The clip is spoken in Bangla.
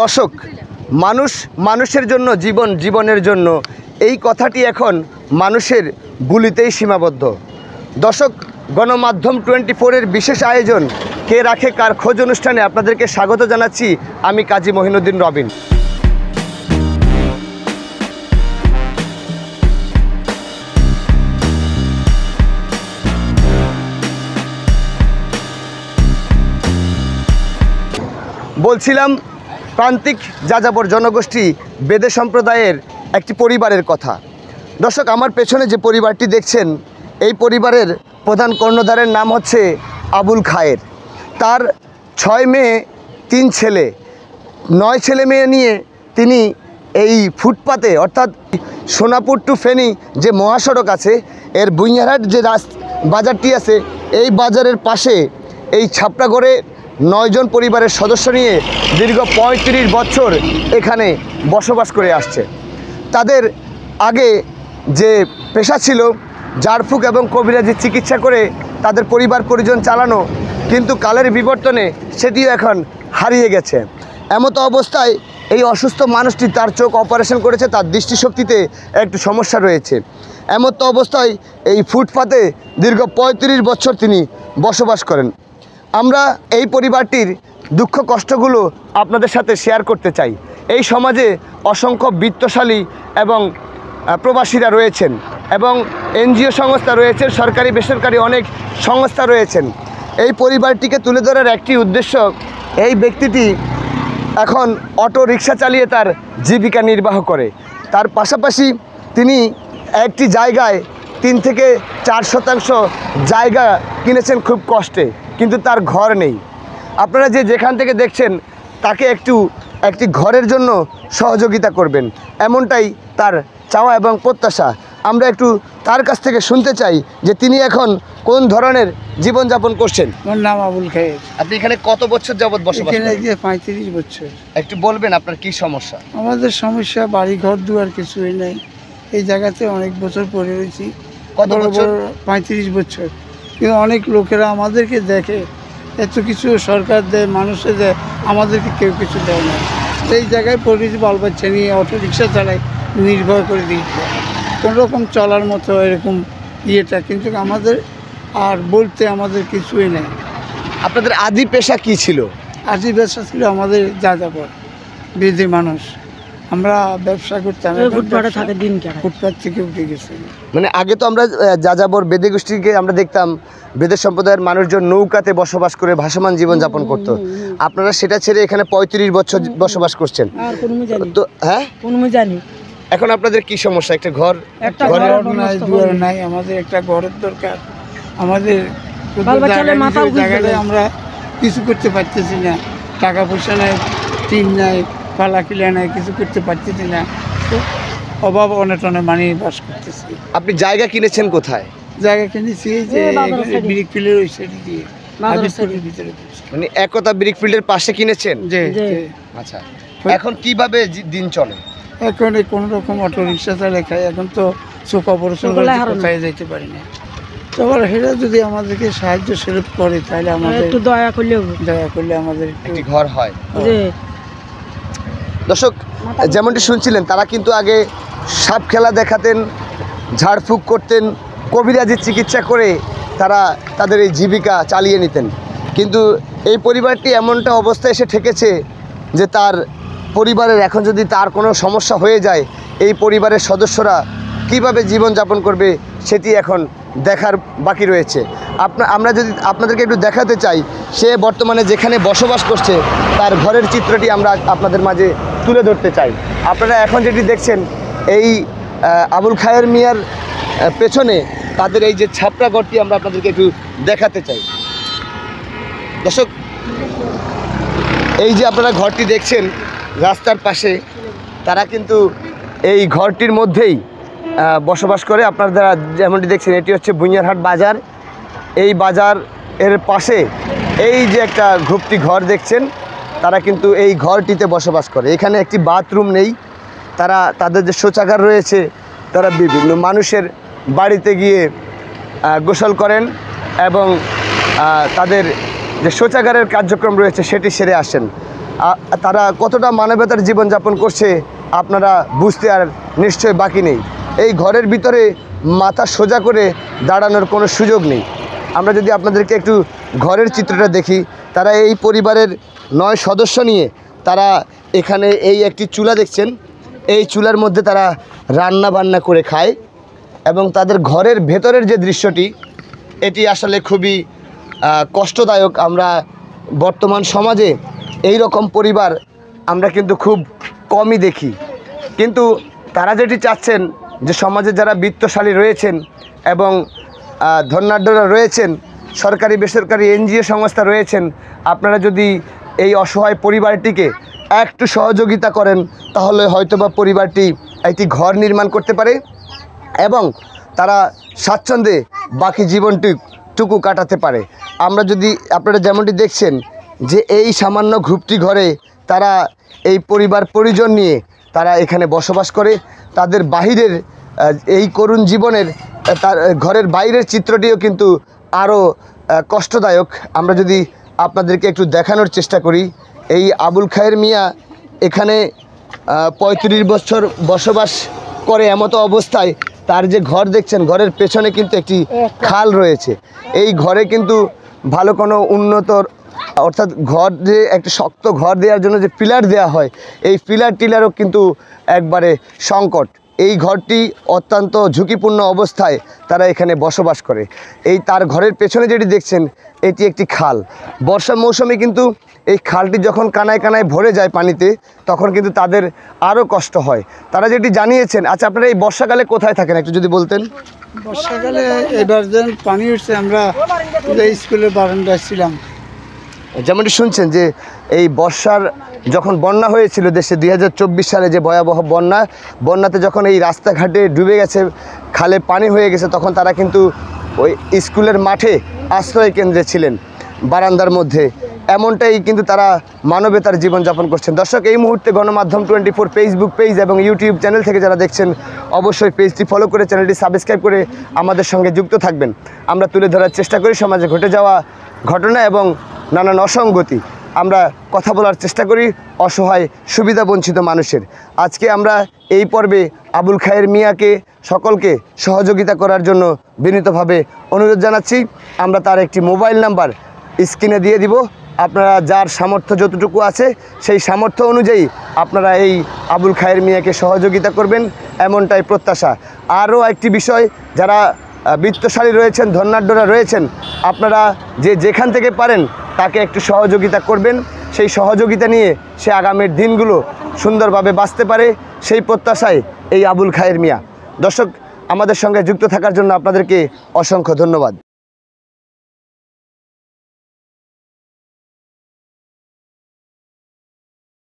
দর্শক, মানুষ মানুষের জন্য, জীবন জীবনের জন্য, এই কথাটি এখন মানুষের গুলিতেই সীমাবদ্ধ। দর্শক, গণমাধ্যম 24-এর বিশেষ আয়োজন কে রাখে কার খোঁজ অনুষ্ঠানে আপনাদেরকে স্বাগত জানাচ্ছি। আমি কাজী মহিনুদ্দিন রবিন। বলছিলাম প্রান্তিক যাযাবর জনগোষ্ঠী বেদে সম্প্রদায়ের একটি পরিবারের কথা। দর্শক, আমার পেছনে যে পরিবারটি দেখছেন, এই পরিবারের প্রধান কর্ণধারের নাম হচ্ছে আবুল খায়ের। তার 6 মেয়ে 3 ছেলে, 9 ছেলে মেয়ে নিয়ে তিনি এই ফুটপাতে, অর্থাৎ সোনাপুর টু ফেনী যে মহাসড়ক আছে, এর বুইয়ারহাট যে বাজারটি আছে, এই বাজারের পাশে এই ছাপড়াগড়ে 9 জন পরিবারের সদস্য নিয়ে দীর্ঘ 35 বছর এখানে বসবাস করে আসছে। তাদের আগে যে পেশা ছিল ঝাড়ফুঁক এবং কবিরাজি চিকিৎসা করে তাদের পরিবার পরিজন চালানো, কিন্তু কালের বিবর্তনে সেটিও এখন হারিয়ে গেছে। এমতো অবস্থায় এই অসুস্থ মানুষটি, তার চোখ অপারেশন করেছে, তার দৃষ্টিশক্তিতে একটু সমস্যা রয়েছে। এমতো অবস্থায় এই ফুটপাতে দীর্ঘ 35 বছর তিনি বসবাস করেন। আমরা এই পরিবারটির দুঃখ কষ্টগুলো আপনাদের সাথে শেয়ার করতে চাই। এই সমাজে অসংখ্য বিত্তশালী এবং প্রবাসীরা রয়েছেন, এবং এনজিও সংস্থা রয়েছেন, সরকারি বেসরকারি অনেক সংস্থা রয়েছেন। এই পরিবারটিকে তুলে ধরার একটি উদ্দেশ্য, এই ব্যক্তিটি এখন অটো রিক্সা চালিয়ে তার জীবিকা নির্বাহ করে। তার পাশাপাশি তিনি একটি জায়গায় 3 থেকে 4 শতাংশ জায়গা কিনেছেন খুব কষ্টে, কিন্তু তার ঘর নেই। আপনারা যেখান থেকে দেখছেন, তাকে একটি ঘরের জন্য সহযোগিতা করবেন, এমনটাই তার চাওয়া এবং প্রত্যাশা। আমরা একটু তার কাছ থেকে শুনতে চাই যে তিনি এখন কোন ধরনের জীবনযাপন করছেন। আমার নাম আবুল খায়ের। আপনি এখানে কত বছর যাবত বসবাস করেন? 35 বছর। একটু বলবেন আপনার কি সমস্যা? আমাদের সমস্যা বাড়ি ঘর দুয়ার কিছুই নেই। এই জায়গাতে অনেক বছর পরে রয়েছি। কত বছর? 35 বছর। কিন্তু অনেক লোকেরা আমাদেরকে দেখে, এত কিছু সরকার দেয়, মানুষে দেয়, আমাদেরকে কেউ কিছু দেয় না। এই জায়গায় পড়েছি, বাল বাচ্চা নিয়ে অটো রিক্সা চালাই, নির্ভর করে দিয়েছে কোনোরকম চলার মতো এরকম ইয়েটা, কিন্তু আমাদের আর বলতে আমাদের কিছুই নেই। আপনাদের আদি পেশা কি ছিল? আদি ব্যবসা ছিল আমাদের যাযাবর বেদে মানুষ, আমরা ব্যবসা করতাম। ফুটপাত থেকে উঠে গেছে। মানে আগে তো আমরা যাযাবর বেদে গোষ্ঠীকে আমরা দেখতাম, বেদের সম্প্রদায়ের মানুষজন নৌকাতে বসবাস করে ভাসমান জীবনযাপন করতো। আপনারা সেটা ছেড়ে এখানে 35 বছর বসবাস করছেন তো? হ্যাঁ, জানি। এখন আপনাদের কি সমস্যা? একটা ঘর নাই, দুয়ার নাই, আমাদের একটা ঘরের দরকার। আমাদের জায়গায় আমরা কিছু করতে পারতেছি না, টাকা পয়সা নাই, টিন নাই, পালা কিলা নাই, কিছু করতে পারতেছি না, অভাব অনেটনে মানে বাস করতেছি। আপনি জায়গা কিনেছেন কোথায়? জায়গা কিনেছি এই যে ব্রিক ফিল্ডের ওই সাইড দিয়ে, ভিতরে। মানে একতা ব্রিক ফিল্ডের পাশে কিনেছেন? আচ্ছা, এখন কিভাবে দিন চলে? এখন কোন রকম অটো রিক্সা চালে খাই। এখন তো চোখ অপারেশন করে কোথায় যেতে পারি না। তবে সেটা যদি আমাদেরকে সাহায্য স্বরূপ করে, তাহলে আমাদের একটু দয়া করলে আমাদের একটি ঘর হয়। দর্শক, যেমনটি শুনছিলেন, তারা কিন্তু আগে সাপ খেলা দেখাতেন, ঝাড়ফুঁক করতেন, কবিরাজি চিকিৎসা করে তারা তাদের এই জীবিকা চালিয়ে নিতেন। কিন্তু এই পরিবারটি এমনটা অবস্থায় এসে ঠেকেছে যে তার পরিবারের এখন যদি তার কোনো সমস্যা হয়ে যায়, এই পরিবারের সদস্যরা কিভাবে জীবনযাপন করবে সেটি এখন দেখার বাকি রয়েছে। আমরা যদি আপনাদেরকে একটু দেখাতে চাই, সে বর্তমানে যেখানে বসবাস করছে তার ঘরের চিত্রটি আমরা আপনাদের মাঝে তুলে ধরতে চাই। আপনারা এখন যেটি দেখছেন, এই আবুল খায়ের মিয়ার পেছনে তাদের এই যে ছাপড়া ঘরটি আমরা আপনাদেরকে একটু দেখাতে চাই। দর্শক, এই যে আপনারা ঘরটি দেখছেন রাস্তার পাশে, তারা কিন্তু এই ঘরটির মধ্যেই বসবাস করে। আপনারা যেমনটি দেখছেন, এটি হচ্ছে বুইয়ারহাট বাজার। এই বাজার এর পাশে এই যে একটা ঘুপটি ঘর দেখছেন, তারা কিন্তু এই ঘরটিতে বসবাস করে। এখানে একটি বাথরুম নেই। তাদের যে শৌচাগার রয়েছে, তারা বিভিন্ন মানুষের বাড়িতে গিয়ে গোসল করেন এবং তাদের যে শৌচাগারের কার্যক্রম রয়েছে সেটি সেরে আসেন। তারা কতটা মানবতার জীবনযাপন করছে আপনারা বুঝতে আর নিশ্চয় বাকি নেই। এই ঘরের ভিতরে মাথা সোজা করে দাঁড়ানোর কোনো সুযোগ নেই। আমরা যদি আপনাদেরকে একটু ঘরের চিত্রটা দেখি, তারা এই পরিবারের 9 সদস্য নিয়ে তারা এখানে এই একটি চুলা দেখছেন, এই চুলার মধ্যে তারা রান্না বান্না করে খায় এবং তাদের ঘরের ভেতরের যে দৃশ্যটি এটি আসলে খুবই কষ্টদায়ক। আমরা বর্তমান সমাজে এই রকম পরিবার আমরা কিন্তু খুব কমই দেখি, কিন্তু তারা যেটি চাচ্ছেন যে সমাজে যারা বিত্তশালী রয়েছেন এবং ধনাঢ্যরা রয়েছেন, সরকারি বেসরকারি এনজিও সংস্থা রয়েছেন, আপনারা যদি এই অসহায় পরিবারটিকে একটু সহযোগিতা করেন তাহলে হয়তোবা পরিবারটি একটি ঘর নির্মাণ করতে পারে এবং তারা স্বাচ্ছন্দ্যে বাকি জীবনটুকু কাটাতে পারে। আমরা যদি আপনারা যেমনটি দেখছেন যে এই সামান্য ঘুপটি ঘরে তারা এই পরিবার পরিজন নিয়ে তারা এখানে বসবাস করে, তাদের বাহিরের এই করুণ জীবনের তার ঘরের বাইরের চিত্রটিও কিন্তু আরও কষ্টদায়ক। আমরা যদি আপনাদেরকে একটু দেখানোর চেষ্টা করি, এই আবুল খায়ের মিয়া এখানে 35 বছর বসবাস করে। এমতো অবস্থায় তার যে ঘর দেখছেন, ঘরের পেছনে কিন্তু একটি খাল রয়েছে। এই ঘরে কিন্তু ভালো কোনো উন্নত অর্থাৎ ঘর যে একটা শক্ত ঘর দেওয়ার জন্য যে পিলার দেওয়া হয়, এই টিলারও কিন্তু একবারে সংকট। এই ঘরটি অত্যন্ত ঝুঁকিপূর্ণ অবস্থায় তারা এখানে বসবাস করে। এই তার ঘরের পেছনে যেটি দেখছেন এটি একটি খাল। বর্ষা মৌসুমে কিন্তু এই খালটি যখন কানায় কানায় ভরে যায় পানিতে, তখন কিন্তু তাদের আরও কষ্ট হয়। তারা যেটি জানিয়েছেন। আচ্ছা, আপনারা এই বর্ষাকালে কোথায় থাকেন একটু যদি বলতেন? বর্ষাকালে এবার যেন পানি উঠছে, আমরা স্কুলের বারান্দায় ছিলাম। যেমনটি শুনছেন যে এই বর্ষার যখন বন্যা হয়েছিল দেশে 2024 সালে, যে ভয়াবহ বন্যাতে যখন এই রাস্তাঘাটে ডুবে গেছে, খালে পানি হয়ে গেছে, তখন তারা কিন্তু ওই স্কুলের মাঠে আশ্রয় কেন্দ্রে ছিলেন, বারান্দার মধ্যে। এমনটাই কিন্তু তারা মানবতার জীবনযাপন করছেন। দর্শক, এই মুহূর্তে গণমাধ্যম 24 ফেসবুক পেজ এবং ইউটিউব চ্যানেল থেকে যারা দেখছেন, অবশ্যই পেজটি ফলো করে চ্যানেলটি সাবস্ক্রাইব করে আমাদের সঙ্গে যুক্ত থাকবেন। আমরা তুলে ধরার চেষ্টা করি সমাজে ঘটে যাওয়া ঘটনা এবং নানান অসঙ্গতি। আমরা কথা বলার চেষ্টা করি অসহায় সুবিধাবঞ্চিত মানুষের। আজকে আমরা এই পর্বে আবুল খায়ের মিয়াকে সকলকে সহযোগিতা করার জন্য বিনীতভাবে অনুরোধ জানাচ্ছি। আমরা তার একটি মোবাইল নাম্বার স্ক্রিনে দিয়ে দিব। আপনারা যার সামর্থ্য যতটুকু আছে সেই সামর্থ্য অনুযায়ী আপনারা এই আবুল খায়ের মিয়াকে সহযোগিতা করবেন, এমনটাই প্রত্যাশা। আরও একটি বিষয়, যারা বিত্তশালী রয়েছেন, ধনাঢ্যরা রয়েছেন, আপনারা যেখান থেকে পারেন তাকে একটু সহযোগিতা করবেন। সেই সহযোগিতা নিয়ে সে আগামীর দিনগুলো সুন্দরভাবে বাঁচতে পারে, সেই প্রত্যাশায় এই আবুল খায়ের মিয়া। দর্শক, আমাদের সঙ্গে যুক্ত থাকার জন্য আপনাদেরকে অসংখ্য ধন্যবাদ।